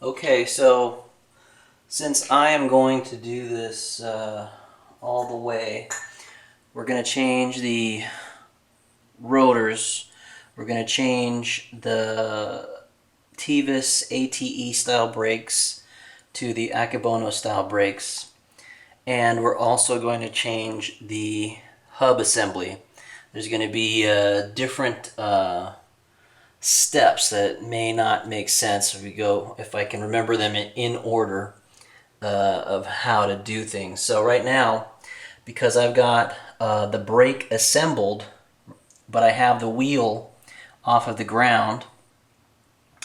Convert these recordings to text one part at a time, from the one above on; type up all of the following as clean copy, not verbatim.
Okay, so since I am going to do this all the way, we're going to change the rotors. We're going to change the Teves ATE style brakes to the Akebono style brakes. And we're also going to change the hub assembly. There's going to be different steps that may not make sense if I can remember them in order of how to do things. So right now, because I've got the brake assembled, but I have the wheel off of the ground,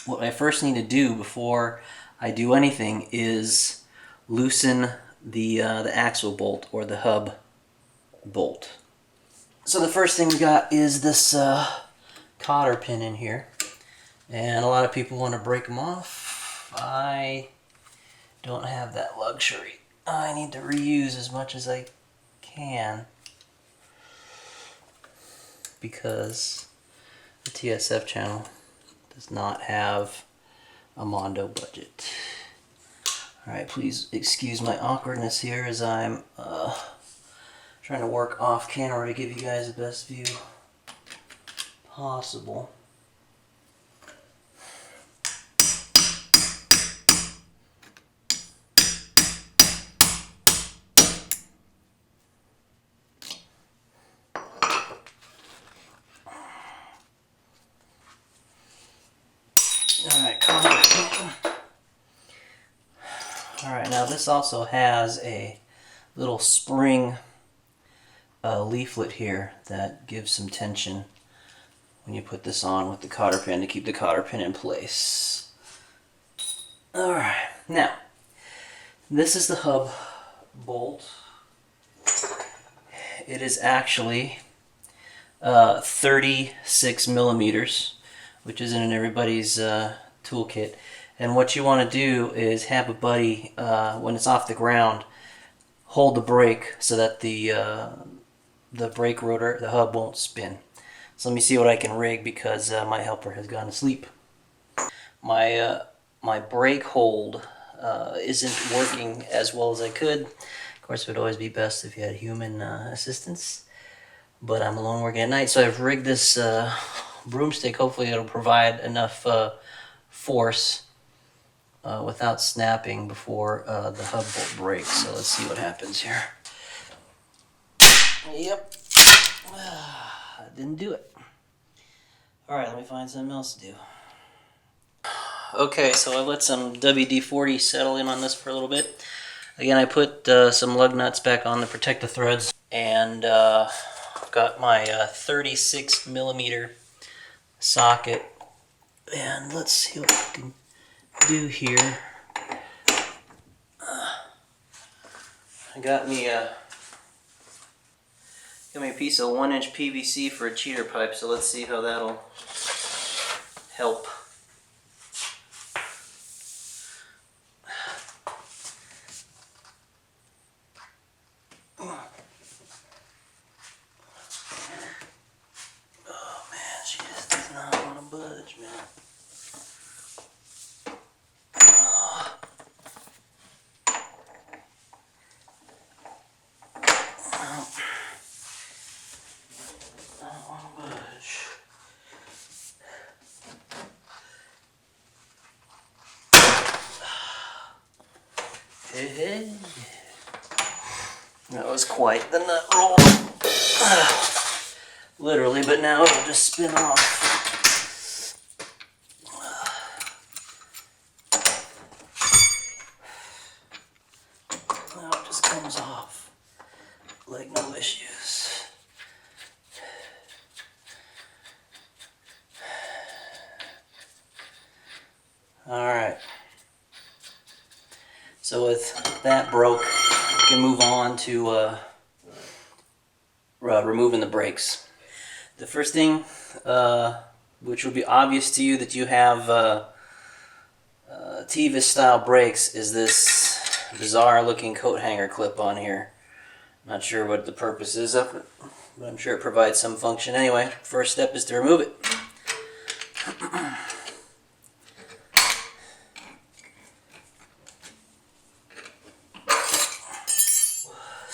what I first need to do before I do anything is loosen the axle bolt or the hub bolt. So the first thing we got is this cotter pin in here, and a lot of people want to break them off. I don't have that luxury. I need to reuse as much as I can because the TSF channel does not have a Mondo budget. Alright, please excuse my awkwardness here as I'm trying to work off camera to give you guys the best view possible. Alright, now this also has a little spring leaflet here that gives some tension when you put this on with the cotter pin to keep the cotter pin in place. Alright, now this is the hub bolt. It is actually 36 millimeters, which isn't in everybody's toolkit. And what you want to do is have a buddy, when it's off the ground, hold the brake so that the brake rotor, the hub, won't spin. So let me see what I can rig because my helper has gone to sleep. My brake hold isn't working as well as I could. Of course, it would always be best if you had human assistance, but I'm alone working at night, so I've rigged this broomstick. Hopefully it'll provide enough force without snapping before the hub bolt breaks. So let's see what happens here. Yep. Didn't do it. Alright, let me find something else to do. Okay, so I let some WD-40 settle in on this for a little bit. Again, I put some lug nuts back on to protect the threads, and got my 36 millimeter socket. And let's see what I can do here. I got me a piece of 1-inch PVC for a cheater pipe, so let's see how that'll help. Oh man, she just does not want to budge, man. Hey. That was quite the nut roll. Literally, but now it'll just spin off. Now it just comes off like no issues. Alright. So with that broke, we can move on to removing the brakes. The first thing, which will be obvious to you that you have Teves style brakes, is this bizarre looking coat hanger clip on here. Not sure what the purpose is of it, but I'm sure it provides some function. Anyway, first step is to remove it.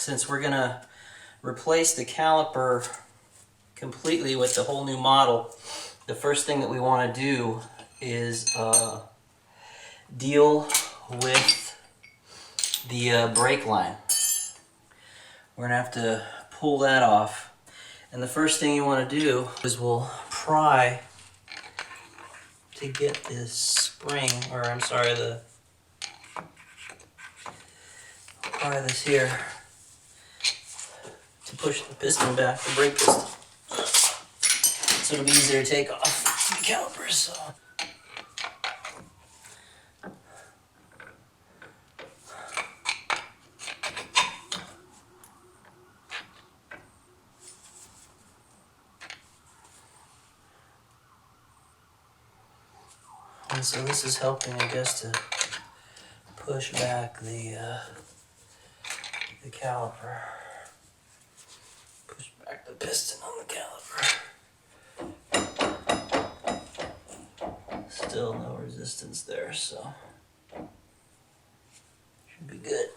since we're gonna replace the caliper completely with the whole new model, the first thing that we want to do is deal with the brake line. We're gonna have to pull that off, and the first thing you want to do is we'll pry to get this spring, or I'm sorry, pry this here to push the piston back, the brake piston, so it'll be easier to take off the calipers. So. And so this is helping, I guess, to push back the caliper. Push back the piston on the caliper. Still no resistance there, so should be good.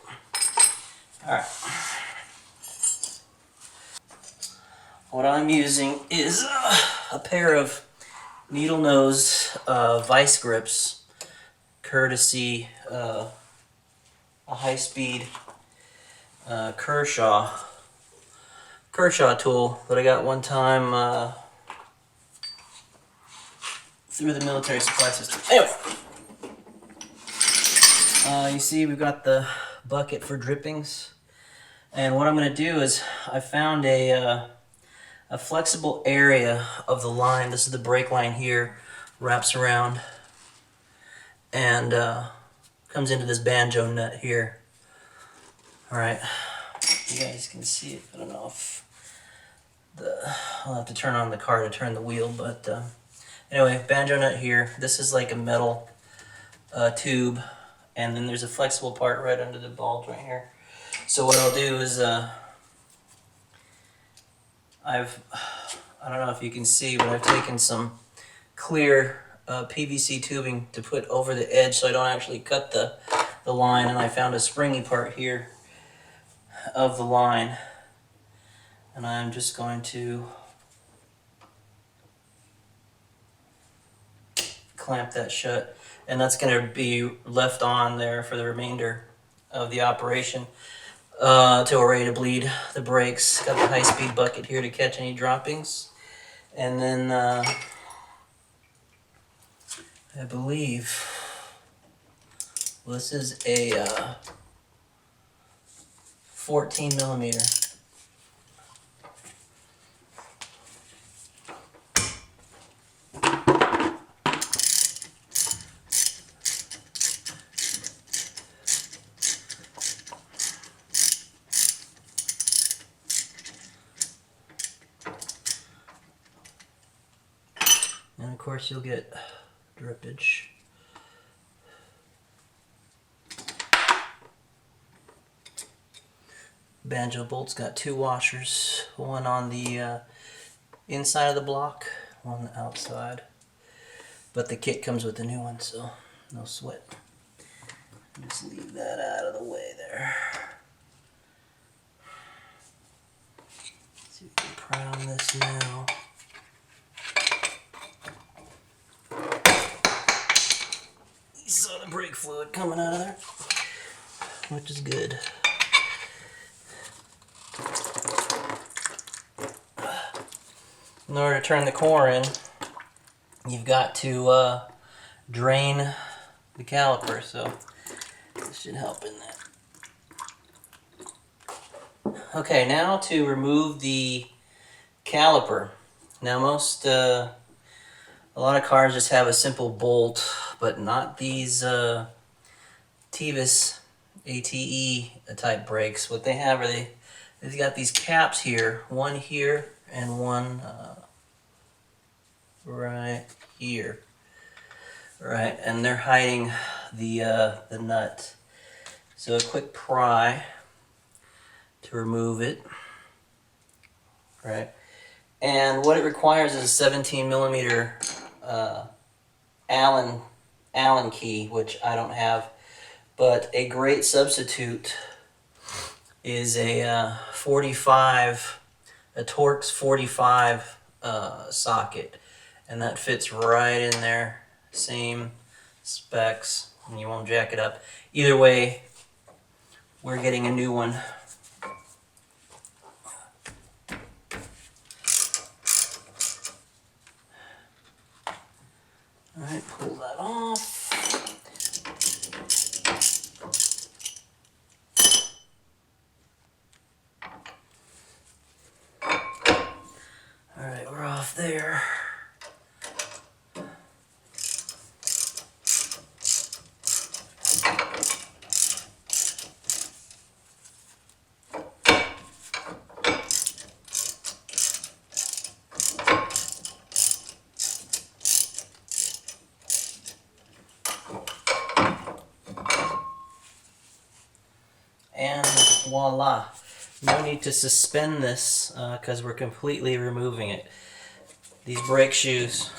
All right. What I'm using is a pair of needle nose vice grips, courtesy a high-speed Kershaw tool that I got one time through the military supply system. Anyway, you see we've got the bucket for drippings, and what I'm going to do is I found a flexible area of the line. This is the brake line here, wraps around and comes into this banjo nut here. Alright, you guys can see it. I don't know if I'll have to turn on the car to turn the wheel, but anyway, banjo nut here. This is like a metal tube, and then there's a flexible part right under the ball joint here. So what I'll do is I don't know if you can see, but I've taken some clear PVC tubing to put over the edge so I don't actually cut the line, and I found a springy part here of the line, and I'm just going to clamp that shut, and that's going to be left on there for the remainder of the operation till we're ready to bleed the brakes. Got the high-speed bucket here to catch any droppings. And then I believe this is a 14 millimeter. And of course you'll get drippage. Banjo bolt's got two washers, one on the inside of the block, one on the outside. But the kit comes with a new one, so no sweat. Just leave that out of the way there. Let's see if we can pry on this now. You saw the brake fluid coming out of there, which is good. In order to turn the core in, you've got to drain the caliper, so this should help in that. Okay, now to remove the caliper. Now a lot of cars just have a simple bolt, but not these Teves ATE type brakes. What they have are they've got these caps here, one here and one right here. Right, and they're hiding the nut. So a quick pry to remove it. Right, and what it requires is a 17 millimeter Allen key, which I don't have, but a great substitute is a 45, a Torx 45 socket, and that fits right in there. Same specs, and you won't jack it up. Either way, we're getting a new one. Alright, pull that off. Alright, we're off there. And voila. No need to suspend this because we're completely removing it. These brake shoes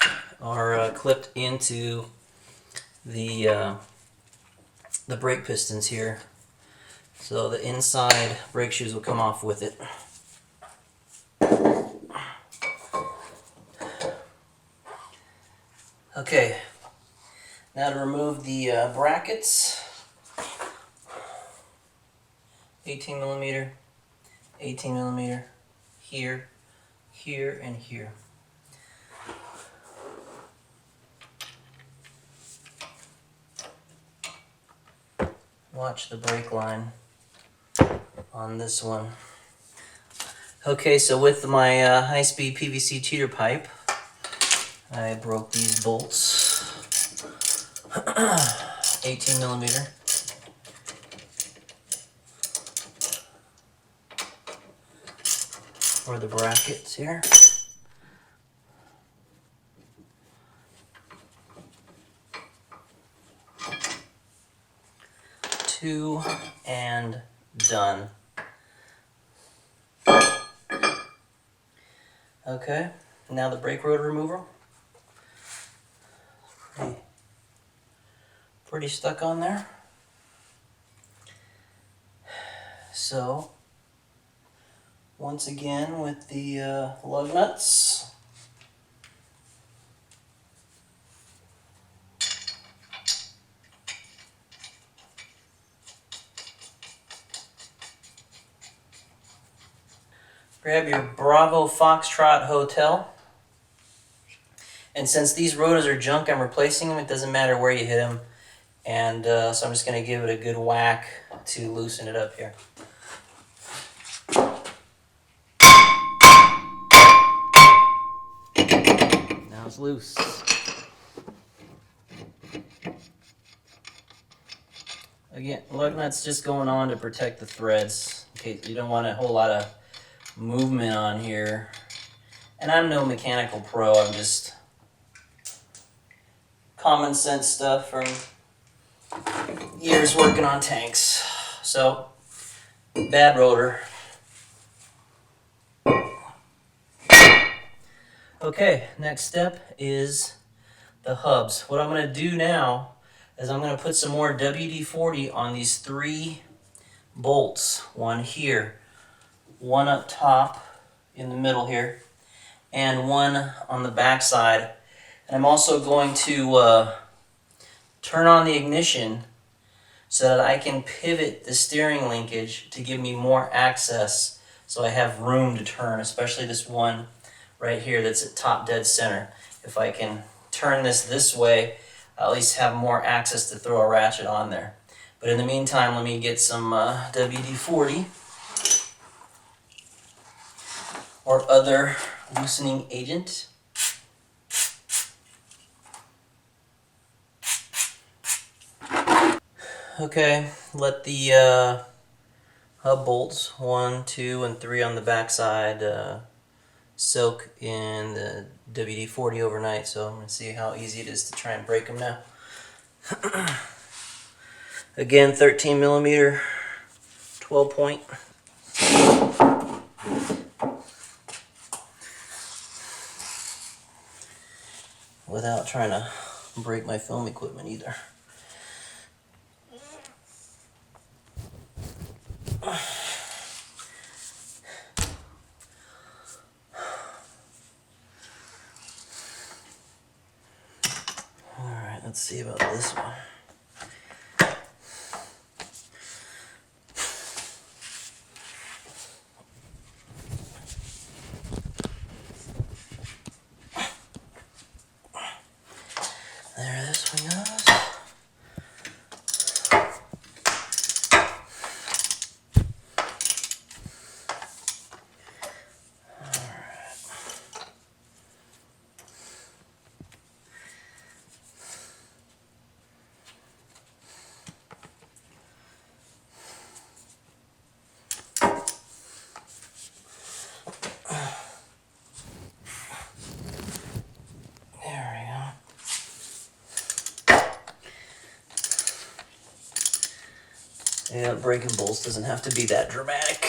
are clipped into the brake pistons here. So the inside brake shoes will come off with it. Okay, now to remove the brackets. 18 millimeter, 18 millimeter, here, here, and here. Watch the brake line on this one. Okay, so with my high-speed PVC cheater pipe, I broke these bolts. 18 millimeter. For the brackets here. 2 and done. Okay, now the brake rotor remover. Pretty stuck on there. So, once again with the lug nuts. Grab your Bravo Foxtrot Hotel. And since these rotors are junk, I'm replacing them. It doesn't matter where you hit them. And so I'm just going to give it a good whack to loosen it up here. Now it's loose. Again, lug nuts just going on to protect the threads. Okay, you don't want a whole lot of movement on here. And I'm no mechanical pro, I'm just common sense stuff from years working on tanks. So, bad rotor. Okay, next step is the hubs. What I'm going to do now is I'm going to put some more WD-40 on these 3 bolts. One here, one up top in the middle here, and one on the back side. And I'm also going to turn on the ignition so that I can pivot the steering linkage to give me more access so I have room to turn, especially this one right here that's at top dead center. If I can turn this way, I'll at least have more access to throw a ratchet on there. But in the meantime, let me get some WD-40 or other loosening agent. Okay, let the hub bolts 1, 2, and 3 on the back side soak in the WD-40 overnight, so I'm going to see how easy it is to try and break them now. Again, 13 millimeter, 12 point. Without trying to break my film equipment either. Let's see about this one. There this one goes. Yeah, breaking bolts doesn't have to be that dramatic.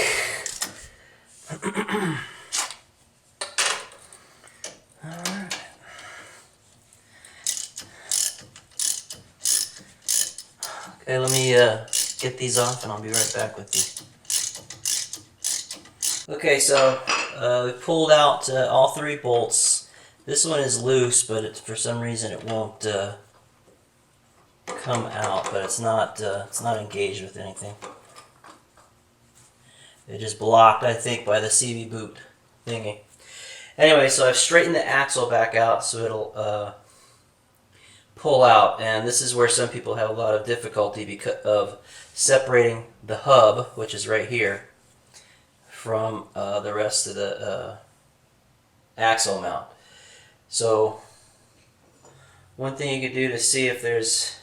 Alright. Okay, let me get these off and I'll be right back with you. Okay, so we pulled out all 3 bolts. This one is loose, but for some reason it won't come out, but it's not engaged with anything. It just blocked, I think, by the CV boot thingy. Anyway, so I've straightened the axle back out so it'll pull out, and this is where some people have a lot of difficulty because of separating the hub, which is right here, from the rest of the axle mount. So one thing you could do to see if there's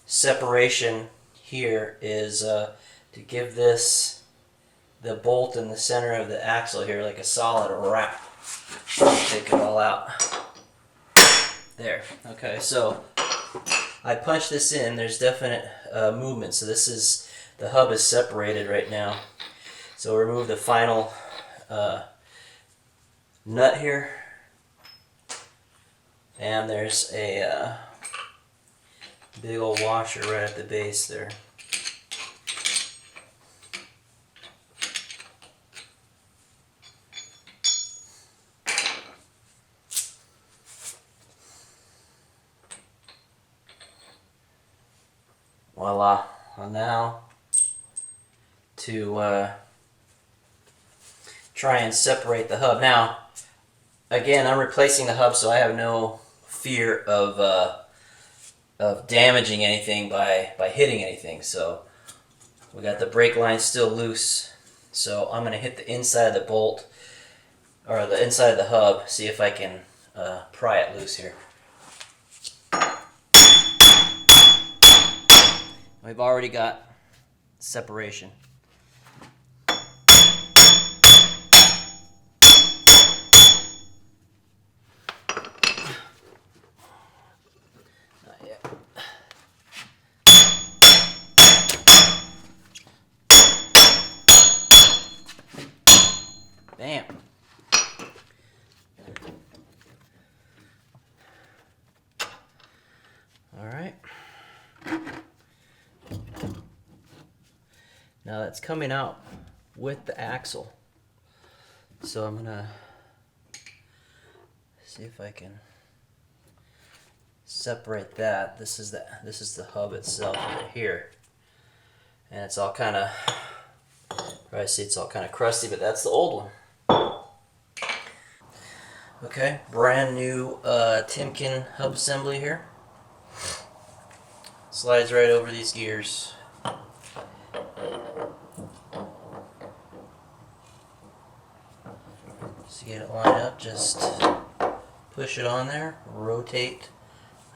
separation here is to give this the bolt in the center of the axle here like a solid wrap. Take it all out. There. Okay, so I punched this in. There's definite movement. So this is, the hub is separated right now. So remove the final nut here. And there's a big old washer right at the base there. Voila. Well, now to try and separate the hub. Now, again, I'm replacing the hub, so I have no fear of damaging anything by hitting anything. So we got the brake line still loose. So I'm going to hit the inside of the bolt, or the inside of the hub, see if I can pry it loose here. We've already got separation. Not yet. Bam. All right. Now that's coming out with the axle. So I'm gonna see if I can separate that. This is the hub itself right here. And it's all kind of, probably see it's all kind of crusty, but that's the old one. Okay, brand new Timken hub assembly here. Slides right over these gears. To get it lined up, just push it on there, rotate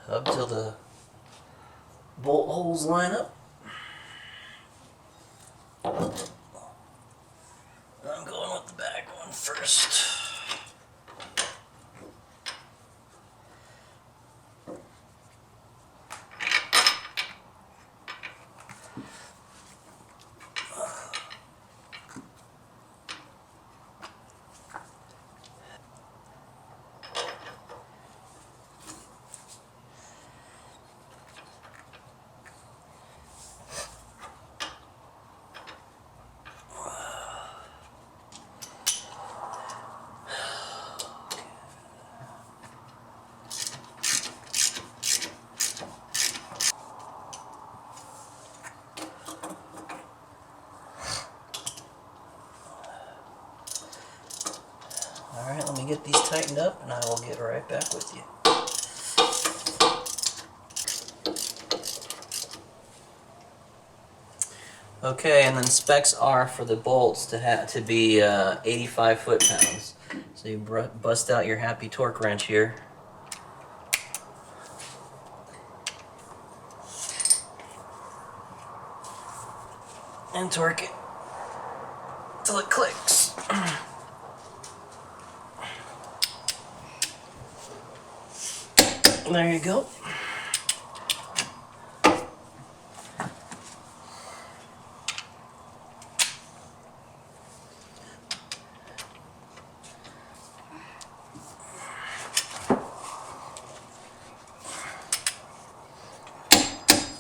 hub till the bolt holes line up. I'm going with the back one first. get these tightened up, and I will get right back with you. Okay, and then specs are for the bolts to be 85 foot-pounds. So you bust out your happy torque wrench here. And torque it till it clicks. There you go.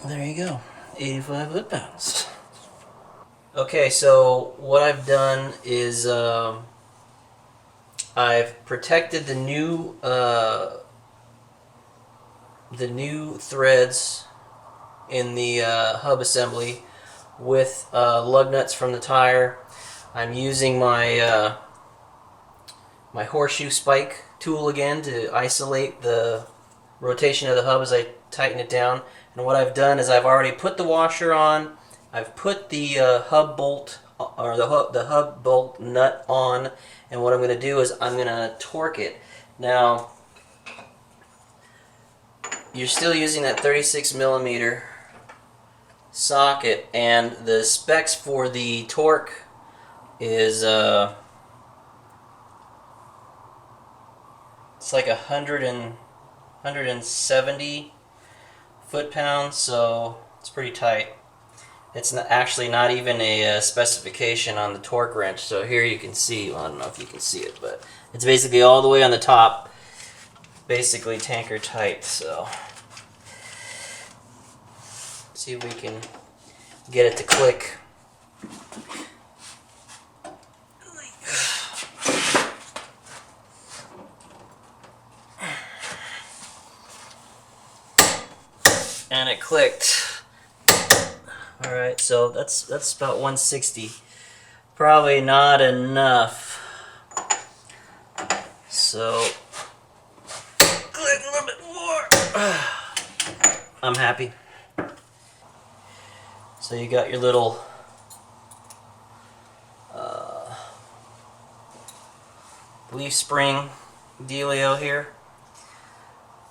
There you go, 85 foot-pounds. Okay, so what I've done is I've protected the new threads in the hub assembly with lug nuts from the tire. I'm using my my horseshoe spike tool again to isolate the rotation of the hub as I tighten it down. And what I've done is I've already put the washer on. I've put the hub bolt or the hub bolt nut on, and what I'm going to do is I'm going to torque it. Now, you're still using that 36 millimeter socket, and the specs for the torque is it's like 170 foot-pounds, so it's pretty tight. It's actually not even a specification on the torque wrench. So here you can see, well, I don't know if you can see it, but it's basically all the way on the top, basically tanker tight. So see if we can get it to click. And it clicked. All right, so that's about 160. Probably not enough. So click a little bit more. I'm happy. So you got your little leaf spring dealio here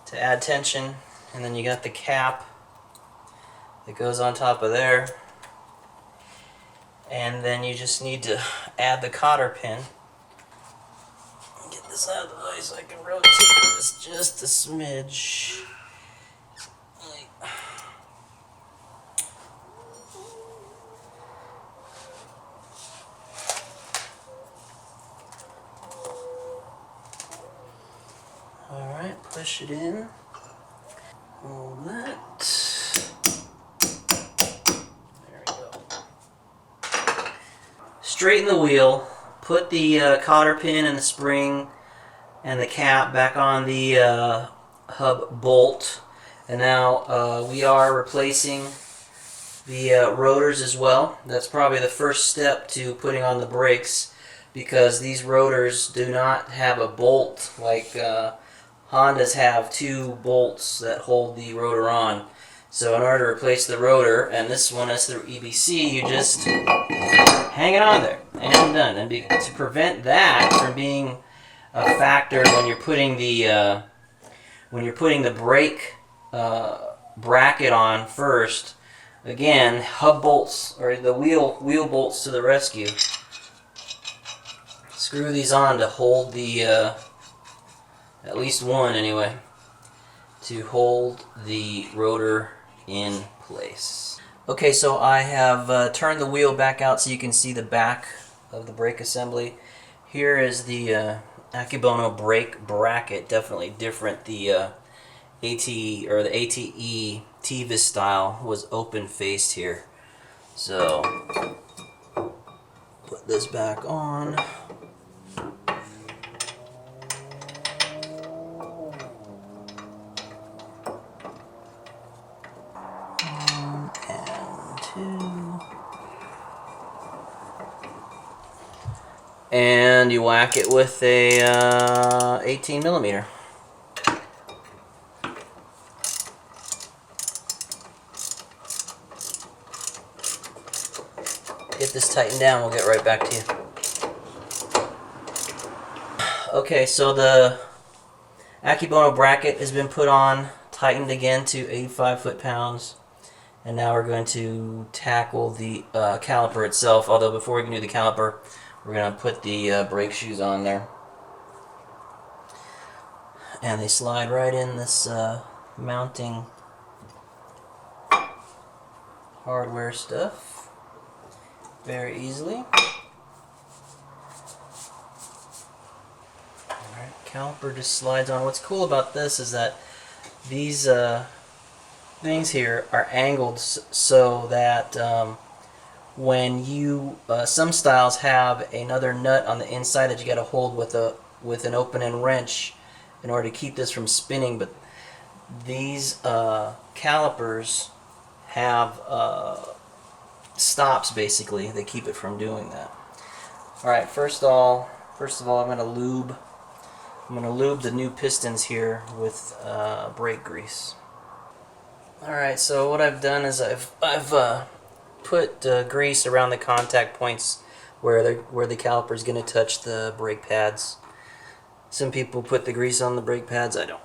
to add tension, and then you got the cap that goes on top of there, and then you just need to add the cotter pin. Get this out of the way so I can rotate this just a smidge. Alright, push it in. Hold that. Straighten the wheel, put the cotter pin and the spring and the cap back on the hub bolt, and now we are replacing the rotors as well. That's probably the first step to putting on the brakes, because these rotors do not have a bolt like Hondas have two bolts that hold the rotor on. So in order to replace the rotor, and this one is through EBC, you just hang it on there, and done. And to prevent that from being a factor when you're putting the brake bracket on first, again, hub bolts or the wheel bolts to the rescue. Screw these on to hold the at least one anyway, to hold the rotor in place. Okay, so I have turned the wheel back out so you can see the back of the brake assembly. Here is the Akebono brake bracket, definitely different. The AT or the ATE Teves style was open faced here. So put this back on. and you whack it with a 18 millimeter. Get this tightened down, we'll get right back to you. Okay, so the Akebono bracket has been put on, tightened again to 85 foot-pounds, and now we're going to tackle the caliper itself, although before we can do the caliper, we're going to put the brake shoes on there. And they slide right in this mounting hardware stuff very easily. Alright, caliper just slides on. What's cool about this is that these things here are angled so that when you some styles have another nut on the inside that you got to hold with an open end wrench in order to keep this from spinning, but these calipers have stops basically. They keep it from doing that. Alright, first of all I'm going to lube the new pistons here with brake grease. Alright, so what I've done is I've put grease around the contact points where the caliper is going to touch the brake pads. Some people put the grease on the brake pads, I don't.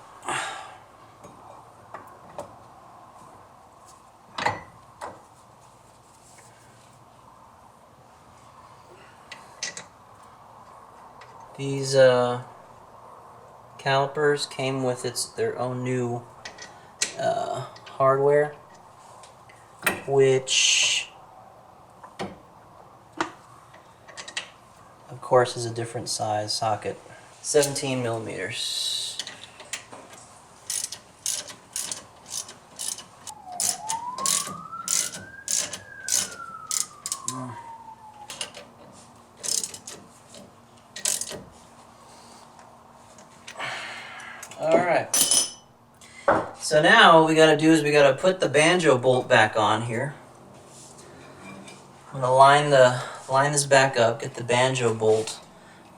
These calipers came with their own new hardware, which of course is a different size socket, 17 millimeters. Alright, so now what we got to do is we got to put the banjo bolt back on here. I'm going to line this back up, get the banjo bolt.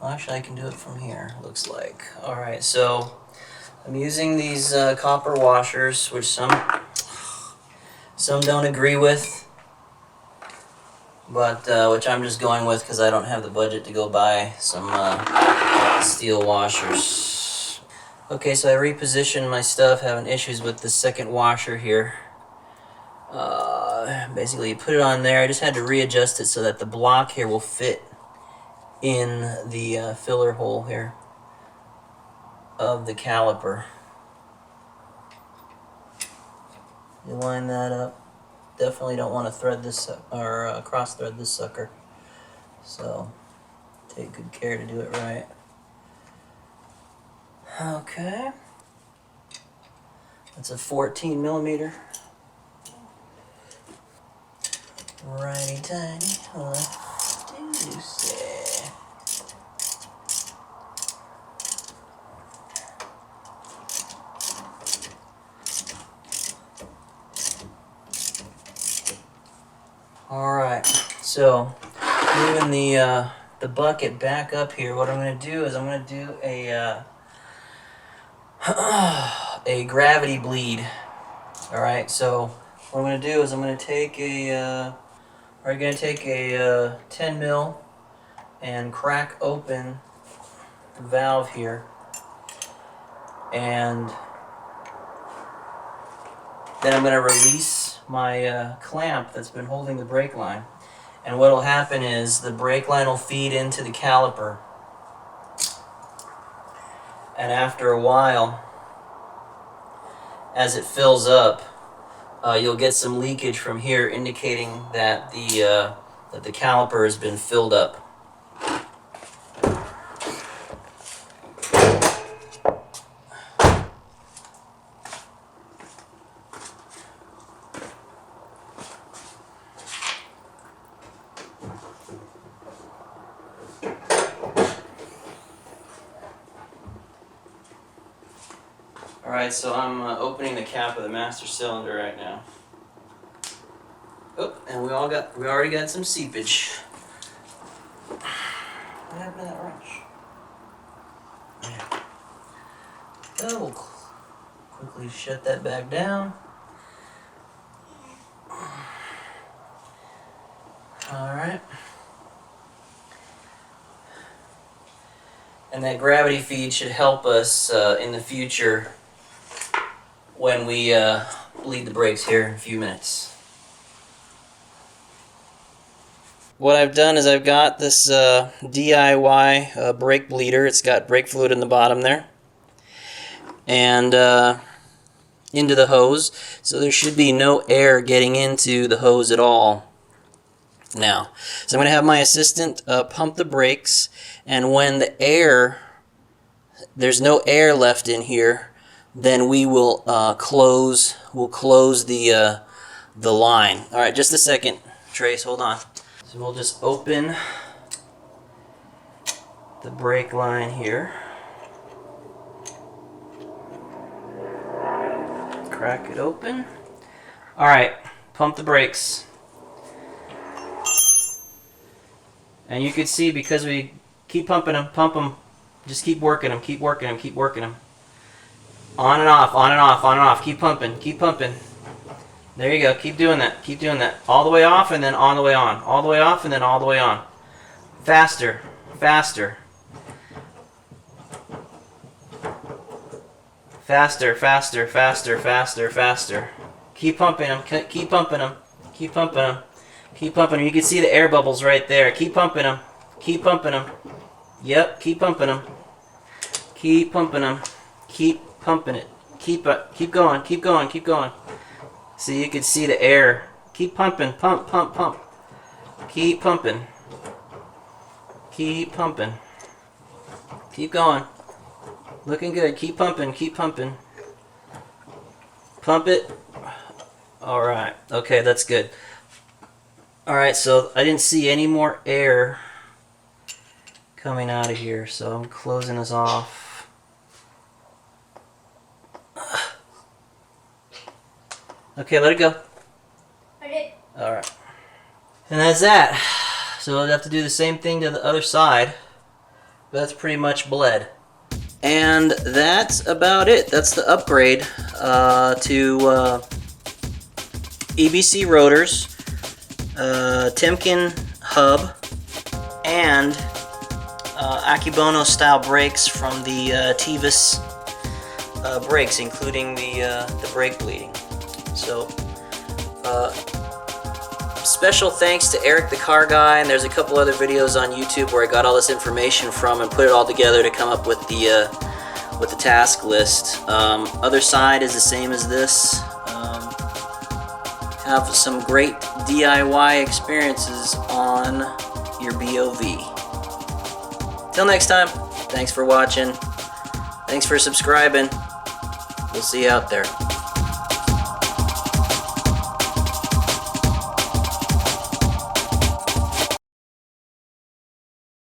Well, actually I can do it from here, looks like. Alright, so I'm using these copper washers, which some don't agree with, but which I'm just going with because I don't have the budget to go buy some steel washers. Okay, so I repositioned my stuff, having issues with the second washer here. Basically, you put it on there. I just had to readjust it so that the block here will fit in the filler hole here of the caliper. You line that up. Definitely don't want to thread this or cross thread this sucker. So take good care to do it right. Okay, that's a 14 millimeter. Righty tighty, lefty loosey. All right, so moving the bucket back up here. What I'm going to do is I'm going to do a gravity bleed. Alright, so what I'm going to do is I'm going to take a 10 mil and crack open the valve here, and then I'm going to release my clamp that's been holding the brake line, and what will happen is the brake line will feed into the caliper. And after a while, as it fills up, you'll get some leakage from here, indicating that the caliper has been filled up. Alright, so I'm opening the cap of the master cylinder right now. Oh, and we already got some seepage. happened to that wrench? Oh, we'll quickly shut that back down. Alright. And that gravity feed should help us in the future when we bleed the brakes here in a few minutes. What I've done is I've got this DIY brake bleeder. It's got brake fluid in the bottom there. And into the hose. So there should be no air getting into the hose at all now. So I'm going to have my assistant pump the brakes, and when there's no air left in here, then we will close the line. Alright, just a second, Trace, hold on. So we'll just open the brake line here. Crack it open. Alright, pump the brakes. And you can see, because we keep pumping them, pump them, just keep working them, keep working them, keep working them. On and off, on and off, on and off. Keep pumping, keep pumping. There you go, keep doing that, keep doing that. All the way off and then on the way on. All the way off and then all the way on. Faster, faster. Faster, faster, faster, faster, faster. Keep pumping them, keep pumping them, keep pumping them, keep pumping them. You can see the air bubbles right there. Keep pumping them, keep pumping them. Yep, keep pumping them. Keep pumping them. Keep pumping it. Keep going, keep going, keep going. So you can see the air. Keep pumping, pump, pump, pump. Keep pumping. Keep pumping. Keep going. Looking good. Keep pumping, keep pumping. Pump it. Alright, okay, that's good. Alright, so I didn't see any more air coming out of here, so I'm closing this off. Okay, let it go. Okay. Alright. And that's that. So we'll have to do the same thing to the other side. But that's pretty much bled. And that's about it. That's the upgrade to EBC rotors, Timken hub, and Akebono style brakes from the Teves brakes, including the brake bleeding. So, special thanks to Eric the Car Guy, and there's a couple other videos on YouTube where I got all this information from and put it all together to come up with the task list. Other side is the same as this. Have some great DIY experiences on your BOV. Till next time, thanks for watching. Thanks for subscribing. We'll see you out there.